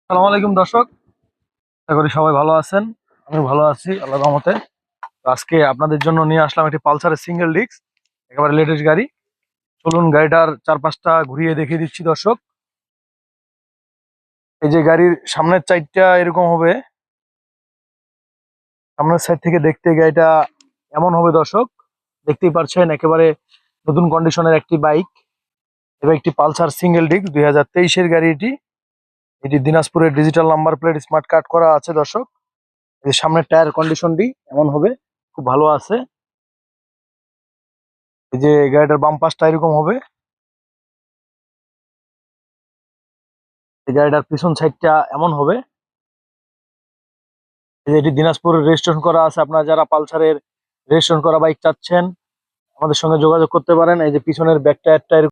আসসালামু আলাইকুম দর্শক, আশা করি সবাই ভালো আছেন। আমি ভালো আছি আল্লাহর রহমতে। তো আজকে আপনাদের জন্য নিয়ে আসলাম একটি পালসারের সিঙ্গেল ডিস্ক, একেবারে লেটেস্ট গাড়ি। চলুন গাড়িটার চারপাশটা ঘুরিয়ে দেখিয়ে দিচ্ছি দর্শক। এই যে গাড়ির সামনের সাইডটা এরকম হবে, সামনের সাইড থেকে দেখতে গাড়িটা এমন হবে দর্শক। দেখতেই পাচ্ছেন একেবারে নতুন কন্ডিশনের একটি বাইক এবং একটি পালসার সিঙ্গেল ডিস্ক 2023-এর গাড়ি। এটি দিনাজপুরের digital number plate smart card করা আছে দর্শক। এই যে সামনের টায়ার কন্ডিশনটি এমন হবে, খুব ভালো আছে। এই যে গাড়িটার বাম পাশটা এরকম হবে। এই গাড়িটার পিছন সাইডটা এমন হবে। এই যে এটি দিনাজপুরের রেজিস্ট্রেশন করা আছে। আপনারা যারা পালসারের রেজিস্ট্রেশন করা বাইক চাচ্ছেন আমাদের সঙ্গে যোগাযোগ করতে পারেন। এই যে পিছনের ব্যাক টায়ারটা